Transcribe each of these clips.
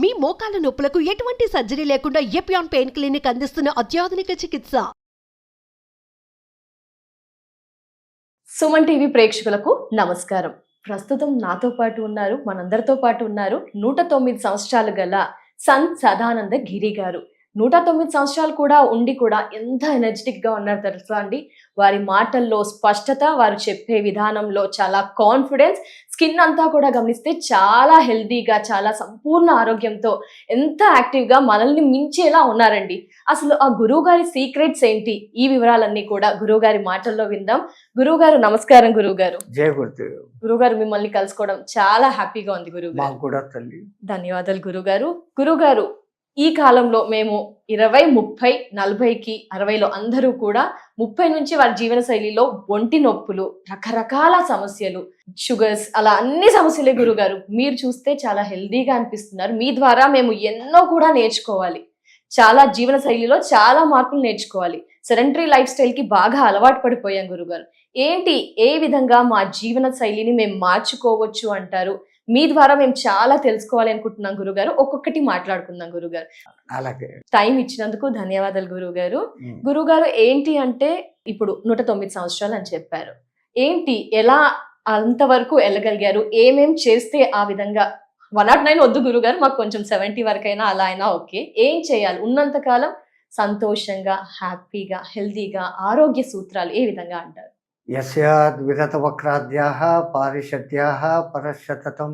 మీ మోకాల నొప్పులకు ఎటువంటి సర్జరీ లేకుండా ఎపియాన్ పెయిన్ క్లినిక్ అందిస్తున్న అత్యాధునిక చికిత్స. సుమన్ టీవీ ప్రేక్షకులకు నమస్కారం. ప్రస్తుతం నాతో పాటు ఉన్నారు, మనందరితో పాటు ఉన్నారు 109 సంవత్సరాలు గల సంత్ సదానంద గిరి గారు. 109 సంవత్సరాలు కూడా ఉండి కూడా ఎంత ఎనర్జెటిక్ గా ఉన్నారు తెలుసా అండి. వారి మాటల్లో స్పష్టత, వారు చెప్పే విధానంలో చాలా కాన్ఫిడెన్స్, స్కిన్ అంతా కూడా గమనిస్తే చాలా హెల్దీగా, చాలా సంపూర్ణ ఆరోగ్యంతో, ఎంత యాక్టివ్ గా మనల్ని మించేలా ఉన్నారండి. అసలు ఆ గురువు గారి సీక్రెట్స్ ఏంటి, ఈ వివరాలన్నీ కూడా గురువు గారి మాటల్లో విందాం. గురువు గారు నమస్కారం. గురువు గారు, జయ గురుదేవ్. గురువు గారు, మిమ్మల్ని కలుసుకోవడం చాలా హ్యాపీగా ఉంది గురువు గారు. మాకు కూడా తల్లి. ధన్యవాదాలు గురువు గారు. గురువు గారు, ఈ కాలంలో మేము 20, 30, 40కి 60లో అందరూ కూడా 30 నుంచి వారి జీవన శైలిలో ఒంటి నొప్పులు, రకరకాల సమస్యలు, షుగర్స్, అలా అన్ని సమస్యలే గురుగారు. మీరు చూస్తే చాలా హెల్దీగా అనిపిస్తున్నారు. మీ ద్వారా మేము ఎన్నో కూడా నేర్చుకోవాలి. చాలా జీవన శైలిలో చాలా మార్పులు నేర్చుకోవాలి. సెడెంటరీ లైఫ్ స్టైల్ కి బాగా అలవాటు పడిపోయాం గురుగారు. ఏంటి, ఏ విధంగా మా జీవన శైలిని మేము మార్చుకోవచ్చు అంటారు? మీ ద్వారా మేము చాలా తెలుసుకోవాలి అనుకుంటున్నాం గురుగారు. ఒక్కొక్కటి మాట్లాడుకుందాం గురుగారు. అలాగే. టైం ఇచ్చినందుకు ధన్యవాదాలు గురుగారు. గురుగారు, ఏంటి అంటే ఇప్పుడు 109 సంవత్సరాలు అని చెప్పారు. ఏంటి, ఎలా అంతవరకు వెళ్ళగలిగారు? ఏమేం చేస్తే ఆ విధంగా 109 వద్దు గురుగారు, మాకు కొంచెం 70 వరకైనా అలా అయినా ఓకే. ఏం చేయాలి ఉన్నంతకాలం సంతోషంగా, హ్యాపీగా, హెల్దీగా, ఆరోగ్య సూత్రాలు ఏ విధంగా అంటారు? యస్యాద్ విగత వక్రాద్యాః పారిషద్యాః పరశతతం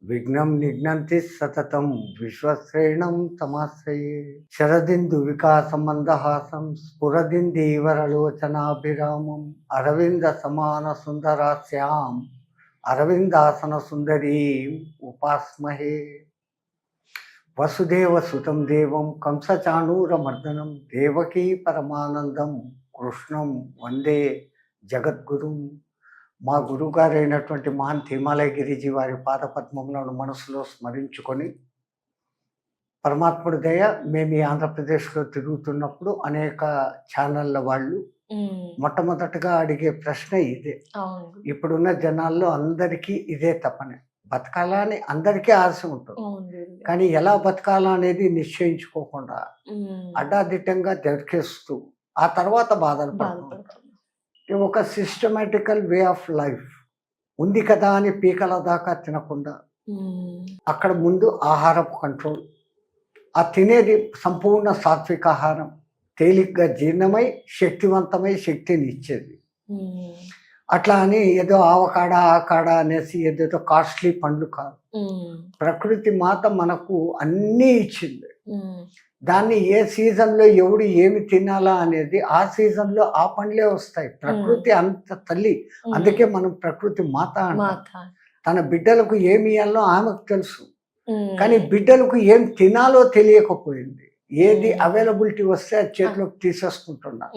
విఘ్నం నిఘ్నంతి సతతం విశ్వశ్రేణం తమాశ్రయే శరదిందు వికాసం మందహాసం స్ఫురదిందీవరలోచనాభిరామం అరవింద సమాన సుందరాస్యాం అరవిందాసన సుందరీం ఉపాస్మహే. వసుదేవ సుతం దేవం కంసచాణూరమర్దనం దేవకీ పరమానందం కృష్ణం వందే జగద్గురు. మా గురువుగారు అయినటువంటి మహంత్ హిమాలయ గిరిజీ వారి పాదపద్మములను మనసులో స్మరించుకొని, పరమాత్ముడి దయ, మేము ఈ ఆంధ్రప్రదేశ్లో తిరుగుతున్నప్పుడు అనేక ఛానళ్ళ వాళ్ళు మొట్టమొదటగా అడిగే ప్రశ్న ఇదే. ఇప్పుడున్న జనాల్లో అందరికీ ఇదే తపనే. బతకాలా అని అందరికీ ఆశ ఉంటుంది, కానీ ఎలా బతకాలా అనేది నిశ్చయించుకోకుండా అడ్డాదిట్టంగా దొరికేస్తూ ఆ తర్వాత బాధలు పడుతుంటారు. ఒక సిస్టమేటికల్ వే ఆఫ్ లైఫ్ ఉంది కదా అని పీకల దాకా తినకుండా, అక్కడ ముందు ఆహారపు కంట్రోల్, ఆ తినేది సంపూర్ణ సాత్విక ఆహారం, తేలిగ్గా జీర్ణమై శక్తివంతమై శక్తిని ఇచ్చేది. అట్లా అని ఏదో ఆవకాడ ఆకాడ అనేసి ఏదేదో కాస్ట్లీ పండ్లు కాదు. ప్రకృతి మాత మనకు అన్నీ ఇచ్చింది. దాన్ని ఏ సీజన్లో ఎవడు ఏమి తినాలా అనేది ఆ సీజన్లో ఆ పండ్లే వస్తాయి. ప్రకృతి అంత తల్లి, అందుకే మనం ప్రకృతి మాత అంటాం. తన బిడ్డలకు ఏమి ఇవ్వాలో ఆమెకు తెలుసు, కానీ బిడ్డలకు ఏం తినాలో తెలియకపోయింది. ఏది అవైలబిలిటీ వస్తే అది చేతిలోకి తీసేసుకుంటున్నారు.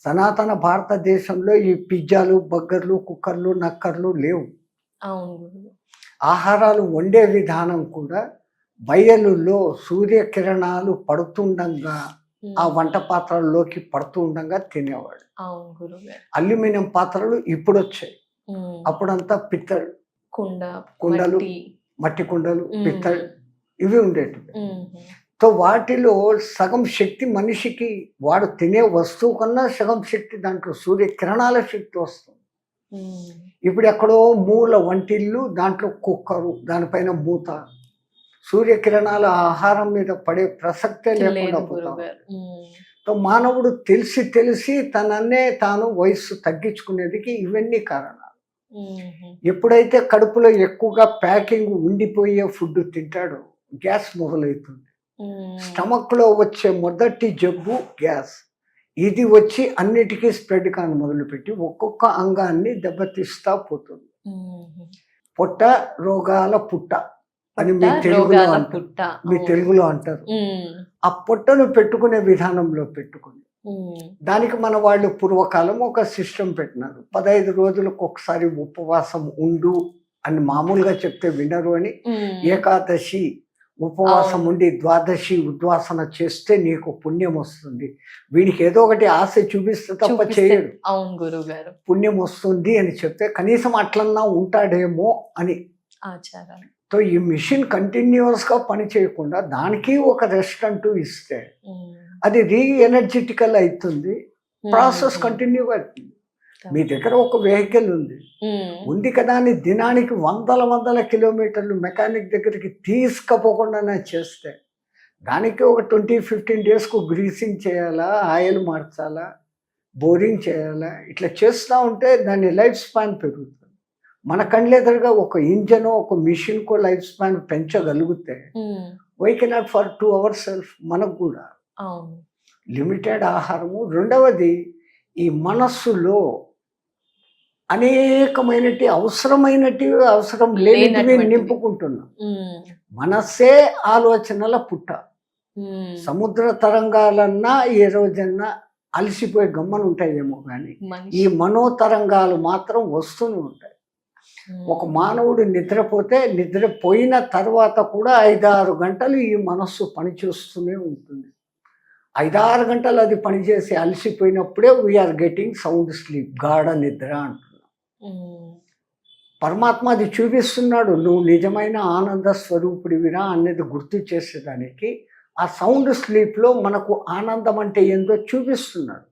సనాతన భారతదేశంలో ఈ పిజ్జాలు, బర్గర్లు, కుక్కర్లు, నక్కర్లు లేవు. ఆహారాలు వండే విధానం కూడా బయలులో సూర్యకిరణాలు పడుతుండగా ఆ వంట పాత్రల్లోకి పడుతూ ఉండగా తినేవాడు. అల్యూమినియం పాత్రలు ఇప్పుడు వచ్చాయి, అప్పుడంతా పిత్తళ్ కుండలు, మట్టి కుండలు, పిత్తళ్ ఇవి ఉండేటివి. సో వాటిలో సగం శక్తి మనిషికి, వాడు తినే వస్తువు కన్నా సగం శక్తి దాంట్లో సూర్యకిరణాల శక్తి వస్తుంది. ఇప్పుడు ఎక్కడో మూల వంటిల్లు, దాంట్లో కుక్కరు, దానిపైన మూత, సూర్యకిరణాల ఆహారం మీద పడే ప్రసక్తే లేకుండా పోతాం. మానవుడు తెలిసి తనన్నే తాను వయస్సు తగ్గించుకునేదికి ఇవన్నీ కారణాలు. ఎప్పుడైతే కడుపులో ఎక్కువగా ప్యాకింగ్ ఉండిపోయే ఫుడ్ తింటాడో గ్యాస్ మొదలవుతుంది. స్టమక్ లో వచ్చే మొదటి జబ్బు గ్యాస్. ఇది వచ్చి అన్నిటికీ స్ప్రెడ్ కాని మొదలుపెట్టి ఒక్కొక్క అంగాన్ని దెబ్బతీస్తా పోతుంది. పొట్ట రోగాల పుట్ట అని మీ తెలుగులో అంటారు. ఆ పొట్టను పెట్టుకునే విధానంలో పెట్టుకుని దానికి మన వాళ్ళు పూర్వకాలం ఒక సిస్టమ్ పెట్టినారు. 15 రోజులకు ఒకసారి ఉపవాసం ఉండు అని మామూలుగా చెప్తే వినరు అని ఏకాదశి ఉపవాసం ఉండి ద్వాదశి ఉద్వాసన చేస్తే నీకు పుణ్యం వస్తుంది. వీడికి ఏదో ఒకటి ఆశ చూపిస్తే తప్ప చేయడు. అవును గురువు గారు, పుణ్యం వస్తుంది అని చెప్తే కనీసం అట్లన్నా ఉంటాడేమో అని ఆచారం. సో ఈ మిషన్ కంటిన్యూస్గా పని చేయకుండా దానికి ఒక రెస్ట్ అంటూ ఇస్తే అది ఎనర్జెటికల్ అవుతుంది, ప్రాసెస్ కంటిన్యూగా అవుతుంది. మీ దగ్గర ఒక వెహికల్ ఉంది కదా అని దినానికి వందల కిలోమీటర్లు మెకానిక్ దగ్గరికి తీసుకపోకుండా చేస్తే దానికి ఒక 20-15 డేస్కు గ్రీసింగ్ చేయాలా, ఆయిల్ మార్చాలా, బోరింగ్ చేయాలా, ఇట్లా చేస్తూ ఉంటే దాని లైఫ్ స్పాన్ పెరుగుతుంది. మన కళ్ళెదురుగా ఒక ఇంజన్ ఒక మిషన్కో లైఫ్ స్పాన్ పెంచగలిగితే why cannot for 2 hours self. మనకు కూడా లిమిటెడ్ ఆహారము. రెండవది ఈ మనస్సులో అనేకమైనటి అవసరం లేనివి నింపుకుంటున్నాం. మనస్సే ఆలోచనల పుట్ట. సముద్ర తరంగాలన్నా ఏ రోజన్నా అలసిపోయి గమ్మను ఉంటాయేమో కానీ ఈ మనోతరంగాలు మాత్రం వస్తూనే ఉంటాయి. ఒక మానవుడు నిద్రపోయిన తర్వాత కూడా 5-6 గంటలు ఈ మనస్సు పనిచేస్తూనే ఉంటుంది. 5-6 గంటలు అది పనిచేసి అలసిపోయినప్పుడే వీఆర్ గెటింగ్ సౌండ్ స్లీప్, గాఢ నిద్ర అంటున్నాం. పరమాత్మ అది చూపిస్తున్నాడు, నువ్వు నిజమైన ఆనంద స్వరూపుడివిరా అనేది గుర్తు చేసేదానికి ఆ సౌండ్ స్లీప్లో మనకు ఆనందం అంటే ఏందో చూపిస్తున్నాడు.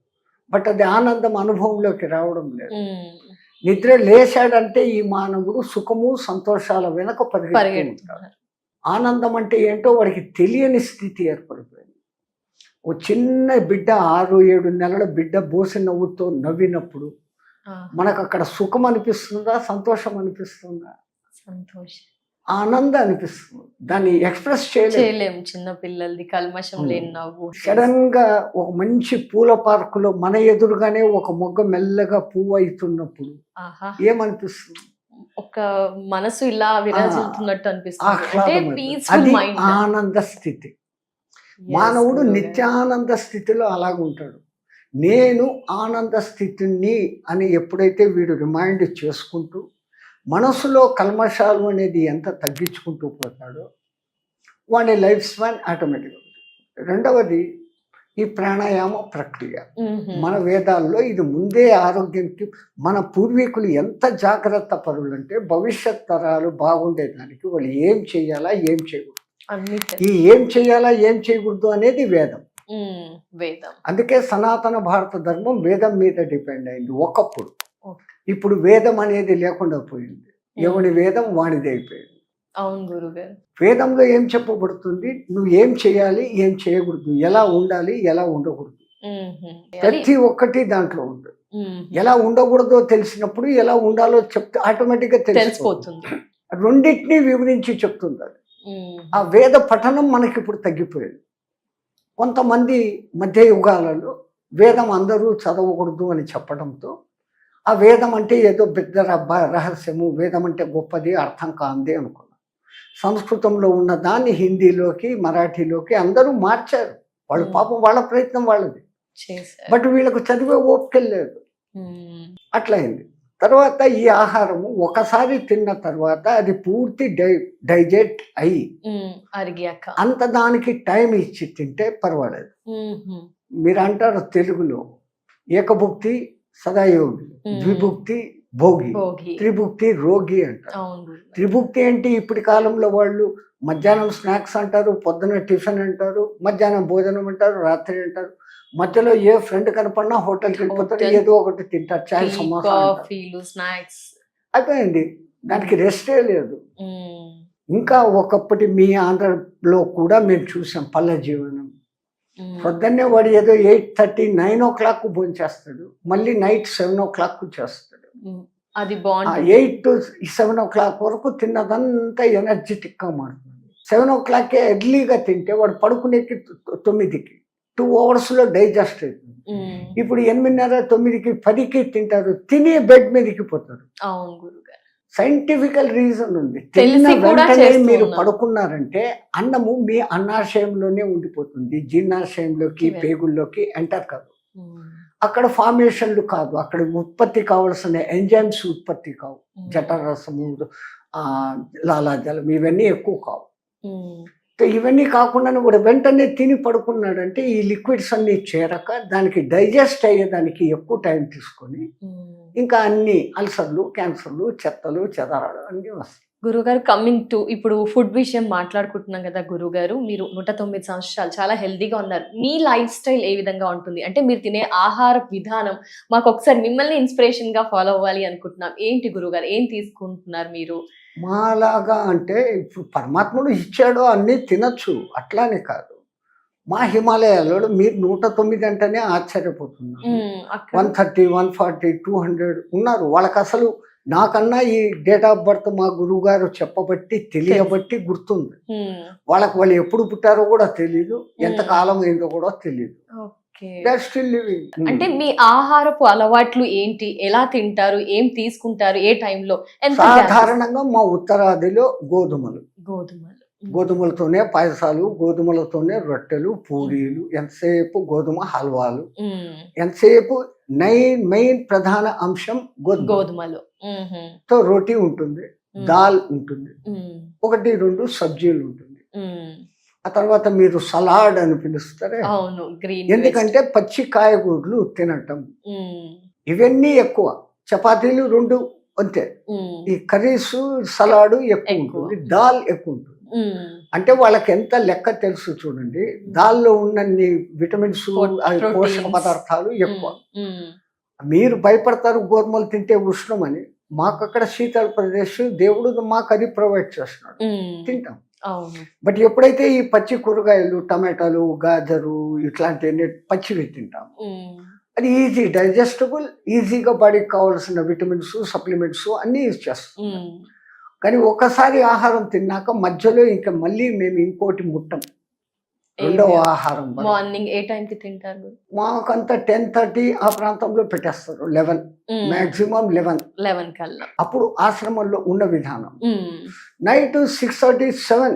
బట్ అది ఆనందం అనుభవంలోకి రావడం లేదు. నిద్ర లేచాడంటే ఈ మానవుడు సుఖము సంతోషాల వెనక పరిగెత్తుతాడు. ఆనందం అంటే ఏంటో వాడికి తెలియని స్థితి ఏర్పడిపోయింది. ఓ చిన్న బిడ్డ 6-7 నెలల బిడ్డ బోసి నవ్వుతో నవ్వినప్పుడు మనకు అక్కడ సుఖం అనిపిస్తుందా, సంతోషం అనిపిస్తుందా? సంతోషం, ఆనందం అనిపిస్తుంది. దాన్ని ఎక్స్ప్రెస్ చేయలేము. చిన్న పిల్లలది కల్మషం లేని నవ్వు. సడన్ గా ఒక మంచి పూల పార్కులో మన ఎదురుగానే ఒక మొగ్గ మెల్లగా పువ్వు అవుతున్నప్పుడు ఏమనిపిస్తుంది? ఒక మనసు ఇలా విరాజిల్లుతున్నట్టు అనిపిస్తుంది. అది ఆనంద స్థితి. మానవుడు నిత్యానంద స్థితిలో అలాగుంటాడు. నేను ఆనంద స్థితిని అని ఎప్పుడైతే వీడు రిమైండ్ చేసుకుంటూ మనసులో కల్మషాలు అనేది ఎంత తగ్గించుకుంటూ పోతాడో వాడి లైఫ్ స్పాన్ ఆటోమేటిక్గా. రెండవది ఈ ప్రాణాయామ ప్రక్రియ. మన వేదాల్లో ఇది ముందే ఆరోగ్యానికి మన పూర్వీకులు ఎంత జాగ్రత్త పరులు అంటే భవిష్యత్ తరాలు బాగుండేదానికి వాళ్ళు ఏం చేయాలా ఏం చేయకూడదు, ఈ ఏం చేయాలా ఏం చేయకూడదు అనేది వేదం. అందుకే సనాతన భారత ధర్మం వేదం మీద డిపెండ్ అయింది ఒకప్పుడు. ఇప్పుడు వేదం అనేది లేకుండా పోయింది. ఎవడి వేదం వాడిది అయిపోయింది. అవును గురుగారు. వేదంలో ఏం చెప్పబడుతుంది? నువ్వు ఏం చేయాలి ఏం చేయకూడదు, ఎలా ఉండాలి ఎలా ఉండకూడదు, ప్రతి ఒక్కటి దాంట్లో ఉంటుంది. ఎలా ఉండకూడదో తెలిసినప్పుడు ఎలా ఉండాలో చెప్తే ఆటోమేటిక్గా తెలిసిపోతుంది. రెండింటినీ వివరించి చెప్తుంది అది. ఆ వేద పఠనం మనకి ఇప్పుడు తగ్గిపోయింది. కొంతమంది మధ్య యుగాలలో వేదం అందరూ చదవకూడదు అని చెప్పడంతో ఆ వేదం అంటే ఏదో పెద్ద రహస్యము, వేదం అంటే గొప్పది, అర్థం కాంది అనుకున్నాం. సంస్కృతంలో ఉన్న దాన్ని హిందీలోకి మరాఠీలోకి అందరూ మార్చారు. వాళ్ళు పాపం వాళ్ళ ప్రయత్నం వాళ్ళది. బట్ వీళ్ళకు చదివే ఓపిక లేదు. అట్లయింది. తర్వాత ఈ ఆహారము ఒకసారి తిన్న తర్వాత అది పూర్తి డైజెస్ట్ అయ్యి అంత దానికి టైం ఇచ్చి తింటే పర్వాలేదు. మీరు అంటారు తెలుగులో ఏకభుక్తి సదాయోగి, ద్విభుక్తి భోగి, త్రిభుక్తి రోగి అంటారు. త్రిభుక్తి ఏంటి? ఇప్పటి కాలంలో వాళ్ళు మధ్యాహ్నం స్నాక్స్ అంటారు, పొద్దున టిఫిన్ అంటారు, మధ్యాహ్నం భోజనం అంటారు, రాత్రి అంటారు. మధ్యలో ఏ ఫ్రెండ్ కనపడినా హోటల్కి వెళ్ళిపోతారు, ఏదో ఒకటి తింటారు, చాయ్ సమోసా స్నాక్స్ అయిపోయింది. దానికి రెస్టే లేదు. ఇంకా ఒకప్పటి మీ ఆంధ్రలో కూడా మేము చూసాం పల్లె జీవనం. పొద్దున్నే వాడు ఏదో 8:30, 9 o'clock భోంచేస్తాడు, మళ్ళీ నైట్ 7 o'clock చేస్తాడు. అది బాగుంది. 8 to 7 o'clock వరకు తిన్నదంతా ఎనర్జెటిక్ గా మారుతుంది. 7 o'clock ఎర్లీగా తింటే వాడు పడుకునేకి 9కి 2 hours లో డైజెస్ట్ అవుతుంది. ఇప్పుడు 8:30, 9కి 10కి తింటారు, తిని బెడ్ మీదకి పోతారు. సైంటిఫికల్ రీజన్ ఉంది. తిన్న వెంటనే మీరు పడుకున్నారంటే అన్నము మీ అన్నాశయంలోనే ఉండిపోతుంది, జీర్ణాశయంలోకి పేగుల్లోకి ఎంటర్ కాదు. అక్కడ ఫార్మేషన్లు కాదు, అక్కడ ఉత్పత్తి కావాల్సిన ఎంజైమ్స్ ఉత్పత్తి కావు. జఠరసము, లాలాజలం ఇవన్నీ ఎక్కువ కావు. ఇవన్నీ కాకుండా కూడా వెంటనే తిని పడుకున్నాడంటే ఈ లిక్విడ్స్ అన్ని చేరక దానికి డైజెస్ట్ అయ్యేదానికి ఎక్కువ టైం తీసుకొని ఇంకా అన్ని అల్సర్లు, క్యాన్సర్లు, చెత్తలు, చెదరాలు అన్నీ వస్తాయి. గురుగారు కమింగ్ టు ఇప్పుడు ఫుడ్ విషయం మాట్లాడుకుంటున్నాం కదా గురుగారు, మీరు 109 సంవత్సరాలు చాలా హెల్దీగా ఉన్నారు. మీ లైఫ్ స్టైల్ ఏ విధంగా ఉంటుంది అంటే మీరు తినే ఆహార విధానం మాకు ఒకసారి మిమ్మల్ని ఇన్స్పిరేషన్ గా ఫాలో అవ్వాలి అనుకుంటున్నాం. ఏంటి గురుగారు, ఏం తీసుకుంటున్నారు మీరు? మాలాగా అంటే ఇప్పుడు పరమాత్ముడు ఇచ్చాడో అన్నీ తినచ్చు, అట్లానే కాదు. మా హిమాలయాల్లో మీరు 109 అంటేనే ఆశ్చర్యపోతున్నారు. అక్కడ 130, 140, 200 ఉన్నారు. వాళ్ళకి అసలు నాకన్నా ఈ డేట్ ఆఫ్ బర్త్ మా గురువు గారు చెప్పబట్టి తెలియబట్టి గుర్తుంది. వాళ్ళకి వాళ్ళు ఎప్పుడు పుట్టారో కూడా తెలియదు, ఎంత కాలం అయిందో కూడా తెలియదు. ఓకే. Still living. అంటే మీ ఆహారపు అలవాట్లు ఏంటి, ఎలా తింటారు, ఏం తీసుకుంటారు, ఏ టైంలో, ఎంత సాధారణంగా మా ఉత్తరాదిలో గోధుమలు, గోధుమలు, గోధుమలతోనే పాయసాలు, గోధుమలతోనే రొట్టెలు, పూరీలు, ఎంతసేపు గోధుమ హల్వాలు, ఎంతసేపు మెయిన్ ప్రధాన అంశం గోధుమలు తో రోటీ ఉంటుంది, దాల్ ఉంటుంది, 1-2 సబ్జీలు ఉంటుంది. ఆ తర్వాత మీరు సలాడ్ అని పిలుస్తారే, అవును, గ్రీన్, ఎందుకంటే పచ్చి కాయగూరలు తినటం, ఇవన్నీ ఎక్కువ. చపాతీలు 2 అంతే. ఈ కర్రీస్ సలాడ్ ఎక్కువ ఉంటుంది, దాల్ ఎక్కువ ఉంటుంది. అంటే వాళ్ళకి ఎంత లెక్క తెలుసు చూడండి, దాల్లో ఉన్నన్ని విటమిన్స్, పోషక పదార్థాలు ఎక్కువ. మీరు భయపడతారు గోధుమలు తింటే ఉష్ణమని, మాకు అక్కడ శీతల ప్రదేశ్, దేవుడు మాకు అది ప్రొవైడ్ చేస్తున్నాడు, తింటాం. బట్ ఎప్పుడైతే ఈ పచ్చి కూరగాయలు, టమాటాలు, గాజరు ఇట్లాంటివన్నీ పచ్చివి తింటాం, అది ఈజీ డైజెస్టబుల్, ఈజీగా బాడీకి కావాల్సిన విటమిన్స్, సప్లిమెంట్స్ అన్నీ యూజ్ చేస్తాం. కానీ ఒకసారి ఆహారం తిన్నాక మధ్యలో ఇంకా మళ్ళీ మేము ఇంకోటి ముట్టం, రెండవ ఆహారం. మార్నింగ్ ఏ టైంకి తింటారు? మాకంతా 10:30 ఆ ప్రాంతంలో పెట్టేస్తారు, 11 మాక్సిమం 11 కల్లా. అప్పుడు ఆశ్రమంలో ఉన్న విధానం. నైట్ 6:30,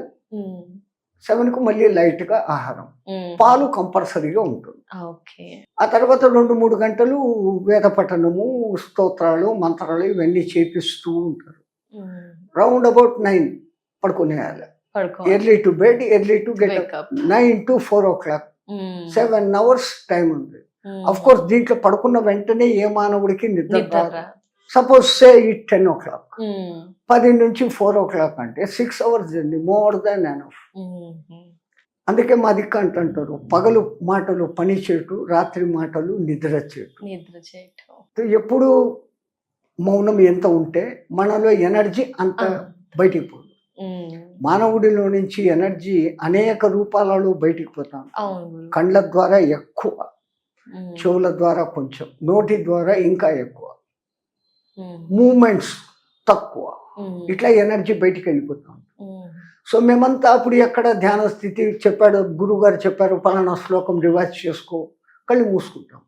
7కు మళ్ళీ లైట్ గా ఆహారం, పాలు కంపల్సరీగా ఉంటుంది. ఆ తర్వాత 2-3 గంటలు వేద పఠనము, స్తోత్రాలు, మంత్రాలు ఇవన్నీ చేపిస్తూ ఉంటారు. రౌండ్ అబౌట్ 9 పడుకునేయాలి. Early to bed, early to get up. 9 to 4 o'clock, 7 hours time ఉంది. అఫ్ కోర్స్ దీంట్లో పడుకున్న వెంటనే ఏ మానవుడికి నిద్ర రాదు. సపోజ్ సే ఇట్ 10 o'clock, 10 నుంచి 4 o'clock అంటే 6 hours journey, more than enough. అందుకే మా దిక్కు అంటుంటారు, పగలు మాటలు పని చేయటు, రాత్రి మాటలు నిద్ర చేయటు. ఎప్పుడు మౌనం ఎంత ఉంటే మనలో ఎనర్జీ అంత బయటికి పోదు. మానవుడిలో నుంచి ఎనర్జీ అనేక రూపాలలో బయటికి పోతాం. కళ్ళ ద్వారా ఎక్కువ, చెవుల ద్వారా కొంచెం, నోటి ద్వారా ఇంకా ఎక్కువ, మూమెంట్స్ తక్కువ, ఇట్లా ఎనర్జీ బయటికి వెళ్ళిపోతాం. సో మేమంతా అప్పుడు ఎక్కడ ధ్యాన స్థితి చెప్పాడు, గురువు గారు చెప్పారు పలానా శ్లోకం రివైజ్ చేసుకో, కళ్ళు మూసుకుంటాం.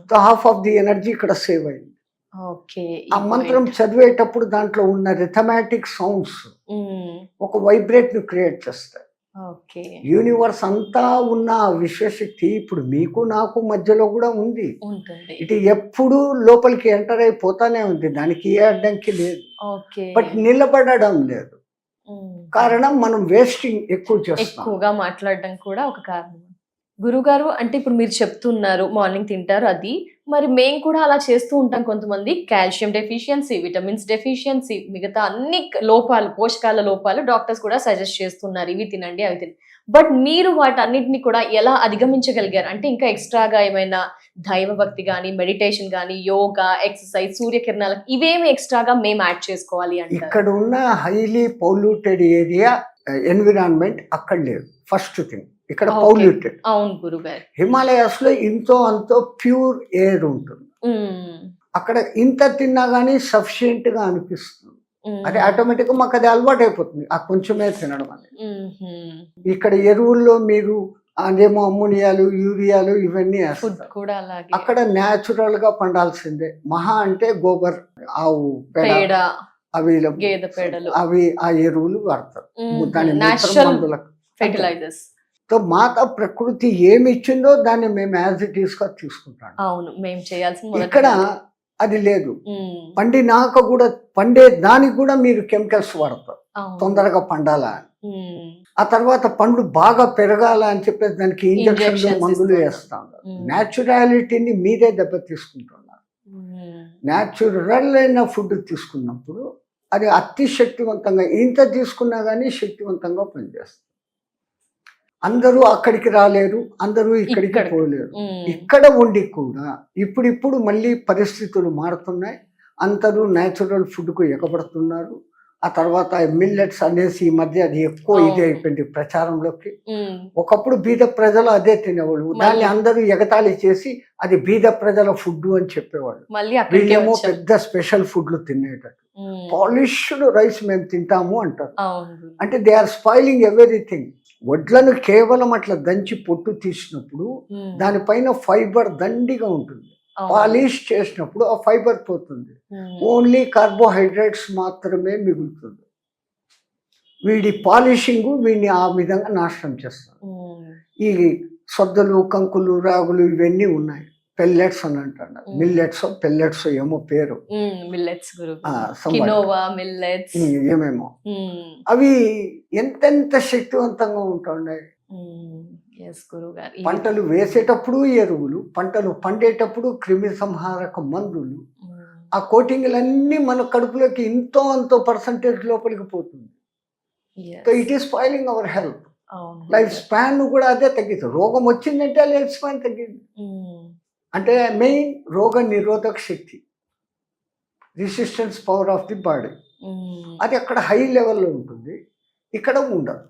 So half of the energy ఇక్కడ సేవ్ అయింది. ఆ మంత్రం చదివేటప్పుడు దాంట్లో ఉన్న రిథమాటిక్ సౌండ్స్ ఒక వైబ్రేట్ ని క్రియేట్ చేస్తాయి. యూనివర్స్ అంతా ఉన్న విశ్వశక్తి ఇప్పుడు మీకు నాకు మధ్యలో కూడా ఉంది. ఇది ఎప్పుడు లోపలికి ఎంటర్ అయిపోతానే ఉంది, దానికి ఏ అడ్డంకి లేదు. బట్ నిలబడడం లేదు. కారణం మనం వేస్టింగ్ ఎక్కువగా మాట్లాడడం కూడా ఒక కారణం. గురుగారు, అంటే ఇప్పుడు మీరు చెప్తున్నారు మార్నింగ్ తింటారు, అది మరి మేము కూడా అలా చేస్తూ ఉంటాం. కొంతమంది కాల్షియం డెఫిషియన్సీ, విటమిన్స్ డెఫిషియన్సీ, మిగతా అన్ని లోపాలు, పోషకాల లోపాలు డాక్టర్స్ కూడా సజెస్ట్ చేస్తున్నారు, ఇవి తినండి అవి తినండి. బట్ మీరు వాటన్నిటిని కూడా ఎలా అధిగమించగలిగారు? అంటే ఇంకా ఎక్స్ట్రాగా ఏమైనా దైవ భక్తి కానీ, మెడిటేషన్ కానీ, యోగా, ఎక్సర్సైజ్, సూర్యకిరణాలకు ఇవేమి ఎక్స్ట్రాగా మేము యాడ్ చేసుకోవాలి అంటే? ఇక్కడ ఉన్న హైలీ పొల్యూటెడ్ ఏరియా ఎన్విరాన్మెంట్ అక్కడ లేదు. ఫస్ట్ థింగ్, ఇక్కడ పౌల్యూటెడ్. అవును గురుగారు. హిమాలయాస్ లో ఇంతో అంతో ప్యూర్ ఎయిర్ ఉంటుంది. అక్కడ ఇంత తిన్నా గానీ సఫిషియెంట్ గా అనిపిస్తుంది. అది ఆటోమేటిక్ గా మాకు అది అలవాటు అయిపోతుంది, ఆ కొంచెమే తినడం అనేది. ఇక్కడ ఎరువుల్లో మీరు అదేమో అమ్మోనియాలు, యూరియాలు ఇవన్నీ వేస్తారు. అక్కడ న్యాచురల్ గా పండాల్సిందే. మహా అంటే గోబర్, ఆవు పేడ, అవి అవి ఆ ఎరువులు వాడతారు. ఫెర్టిలైజర్స్. సో మాత ప్రకృతి ఏమి ఇచ్చిందో దాన్ని మేము యాజ్ ఇట్ ఈస్ గా తీసుకుంటాం. అవును, మేము చేయాల్సింది. ఇక్కడ అది లేదు. పండినాక కూడా పండే దానికి కూడా మీరు కెమికల్స్ వాడతారు తొందరగా పండాలా అని. ఆ తర్వాత పండ్లు బాగా పెరగాల అని చెప్పేసి దానికి ఇంజక్షన్లు, మందులు వేస్తాం. న్యాచురాలిటీని మీరే దెబ్బ తీసుకుంటున్నారు. న్యాచురల్ అయిన ఫుడ్ తీసుకున్నప్పుడు అది అతి శక్తివంతంగా ఇంత తీసుకున్నా కానీ శక్తివంతంగా పనిచేస్తుంది. అందరూ అక్కడికి రాలేరు, అందరూ ఇక్కడికి ఇక్కడికి. పోలేరు. ఇక్కడ ఉండి కూడా ఇప్పుడిప్పుడు మళ్ళీ పరిస్థితులు మారుతున్నాయి. అందరూ న్యాచురల్ ఫుడ్కు ఎగబడుతున్నారు. ఆ తర్వాత మిల్లెట్స్ అనేసి ఈ మధ్య అది ఎక్కువ ఇది అవును. అయిపోయింది ప్రచారంలోకి. ఒకప్పుడు బీద ప్రజలు అదే తినేవాళ్ళు, దాన్ని అందరూ ఎగతాళి చేసి అది బీద ప్రజల ఫుడ్ అని చెప్పేవాళ్ళు. మళ్ళీ అక్కడికే వీళ్ళేమో వచ్చాం. పెద్ద స్పెషల్ ఫుడ్లు తినేటట్టు. పాలిష్డ్ రైస్ మేము తింటాము అంటారు. అవును. అంటే దే ఆర్ స్పాయిలింగ్ ఎవ్రీథింగ్. వడ్లను కేవలం అట్లా దంచి పొట్టు తీసినప్పుడు దానిపైన ఫైబర్ దండిగా ఉంటుంది. పాలిష్ చేసినప్పుడు ఆ ఫైబర్ పోతుంది, ఓన్లీ కార్బోహైడ్రేట్స్ మాత్రమే మిగులుతుంది. వీడి పాలిషింగ్ వీడిని ఆ విధంగా నాశనం చేస్తారు. ఈ సొద్దలు, కంకులు, రాగులు ఇవన్నీ ఉన్నాయి. పెల్లెట్స్ అని అంటారు. మిల్లెట్స్ పెల్లెట్స్ ఏమో పేరు, మిల్లెట్స్ somewhat. Quinoa, millets. ఏమేమో అవి ఎంతెంత శక్తివంతంగా ఉంటున్నాయి. పంటలు వేసేటప్పుడు ఎరువులు, పంటలు పండేటప్పుడు క్రిమి సంహారక మందులు, ఆ కోటింగ్లన్నీ మన కడుపులోకి ఇంతో అంతో పర్సంటేజ్ లోపలికి పోతుంది. It is spoiling our health. Life span కూడా అదే తగ్గిస్తుంది. రోగం వచ్చిందంటే లైఫ్ స్పాన్ తగ్గింది. అంటే మెయిన్ రోగ నిరోధక శక్తి, resistance power of the body, అది అక్కడ హై లెవెల్లో ఉంటుంది, ఇక్కడ ఉండదు.